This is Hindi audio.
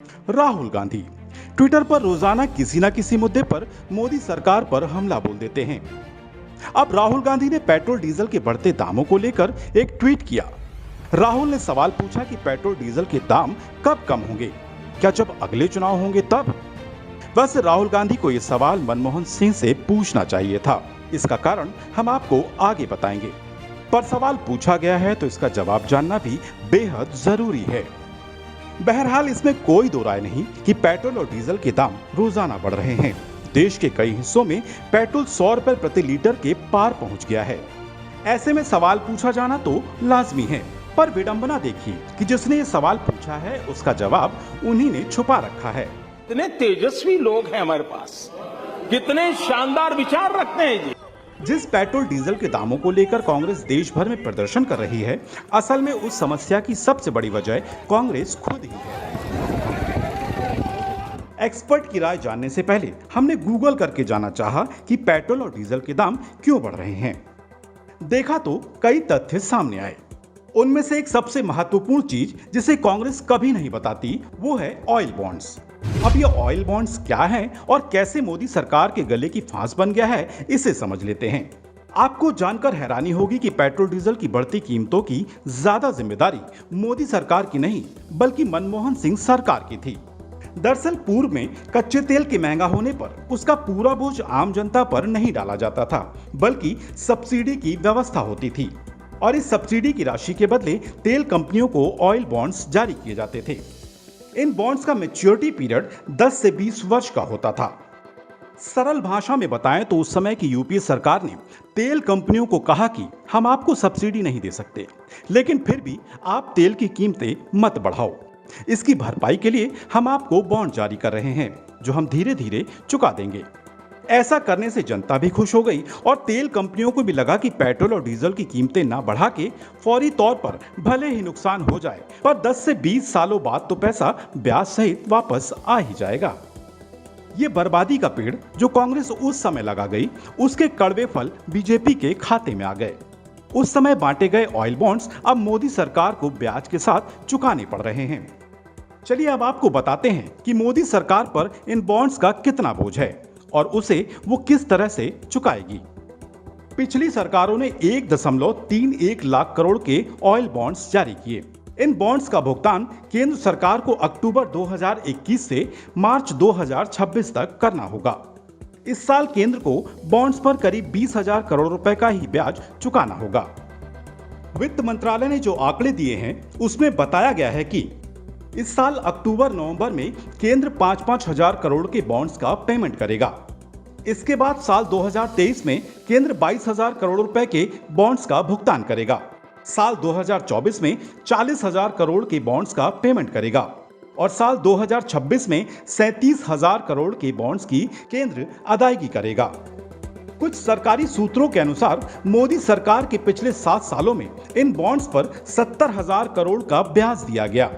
राहुल गांधी ट्विटर पर रोजाना किसी न किसी मुद्दे पर मोदी सरकार पर हमला बोल देते हैं। अब राहुल गांधी ने पेट्रोल डीजल के बढ़ते दामों को लेकर एक ट्वीट किया। राहुल ने सवाल पूछा कि पेट्रोल डीजल के दाम कब कम होंगे, क्या जब अगले चुनाव होंगे तब? वैसे राहुल गांधी को यह सवाल मनमोहन सिंह से पूछना चाहिए था। इसका कारण हम आपको आगे बताएंगे, पर सवाल पूछा गया है तो इसका जवाब जानना भी बेहद जरूरी है। बहरहाल इसमें कोई दो राय नहीं कि पेट्रोल और डीजल के दाम रोजाना बढ़ रहे हैं। देश के कई हिस्सों में पेट्रोल 100 रुपए प्रति लीटर के पार पहुंच गया है। ऐसे में सवाल पूछा जाना तो लाजमी है, पर विडंबना देखिए कि जिसने ये सवाल पूछा है उसका जवाब उन्हीं ने छुपा रखा है। कितने तेजस्वी लोग हैं हमारे पास, कितने शानदार विचार रखते हैं जी। जिस पेट्रोल डीजल के दामों को लेकर कांग्रेस देश भर में प्रदर्शन कर रही है, असल में उस समस्या की सबसे बड़ी वजह कांग्रेस खुद ही है। एक्सपर्ट की राय जानने से पहले हमने गूगल करके जाना चाहा कि पेट्रोल और डीजल के दाम क्यों बढ़ रहे हैं। देखा तो कई तथ्य सामने आए। उनमें से एक सबसे महत्वपूर्ण चीज जिसे कांग्रेस कभी नहीं बताती वो है ऑयल बॉन्ड्स। अब ये ऑयल बॉन्ड्स क्या हैं और कैसे मोदी सरकार के गले की फांस बन गया है, इसे समझ लेते हैं। आपको जानकर हैरानी होगी कि पेट्रोल डीजल की बढ़ती कीमतों की ज्यादा जिम्मेदारी मोदी सरकार की नहीं बल्कि मनमोहन सिंह सरकार की थी। दरअसल पूर्व में कच्चे तेल के महंगा होने पर उसका पूरा बोझ आम जनता पर नहीं डाला जाता था, बल्कि सब्सिडी की व्यवस्था होती थी और इस सब्सिडी की राशि के बदले तेल कंपनियों को ऑयल बॉन्ड्स जारी किए जाते थे। इन बॉन्ड्स का मैच्योरिटी पीरियड 10 से 20 वर्ष का होता था। सरल भाषा में बताएं तो उस समय की यूपीए सरकार ने तेल कंपनियों को कहा कि हम आपको सब्सिडी नहीं दे सकते, लेकिन फिर भी आप तेल की कीमतें मत बढ़ाओ। इसकी भरपाई के लिए हम आपको बॉन्ड जारी कर रहे हैं जो हम धीरे धीरे चुका देंगे। ऐसा करने से जनता भी खुश हो गई और तेल कंपनियों को भी लगा कि पेट्रोल और डीजल की कीमतें ना बढ़ा के फौरी तौर पर भले ही नुकसान हो जाए, पर 10 से 20 सालों बाद तो पैसा ब्याज सहित वापस आ ही जाएगा। ये बर्बादी का पेड़ जो कांग्रेस उस समय लगा गई, उसके कड़वे फल बीजेपी के खाते में आ गए। उस समय बांटे गए ऑयल बॉन्ड्स अब मोदी सरकार को ब्याज के साथ चुकाने पड़ रहे हैं। चलिए अब आपको बताते हैं कि मोदी सरकार पर इन बॉन्ड्स का कितना बोझ है और उसे वो किस तरह से चुकाएगी। पिछली सरकारों ने 1.31 लाख करोड़ के ऑयल बॉन्ड्स जारी किए। इन बॉन्ड्स का भुगतान केंद्र सरकार को अक्टूबर 2021 से मार्च 2026 तक करना होगा। इस साल केंद्र को बॉन्ड्स पर करीब 20,000 करोड़ रुपए का ही ब्याज चुकाना होगा। वित्त मंत्रालय ने जो आंकड़े दिए हैं उसमें बताया गया है कि इस साल अक्टूबर-नवंबर में केंद्र 5-5 हजार करोड़ के बॉन्ड्स का पेमेंट करेगा। इसके बाद साल 2023 में केंद्र 22,000 करोड़ रुपए के बॉन्ड्स का भुगतान करेगा। साल 2024 में 40,000 करोड़ के बॉन्ड्स का पेमेंट करेगा और साल 2026 में 37,000 करोड़ के बॉन्ड्स की केंद्र अदायगी करेगा। कुछ सरकारी सूत्रों के अनुसार मोदी सरकार के पिछले 7 सालों में इन बॉन्ड्स पर 70,000 करोड़ का ब्याज दिया गया।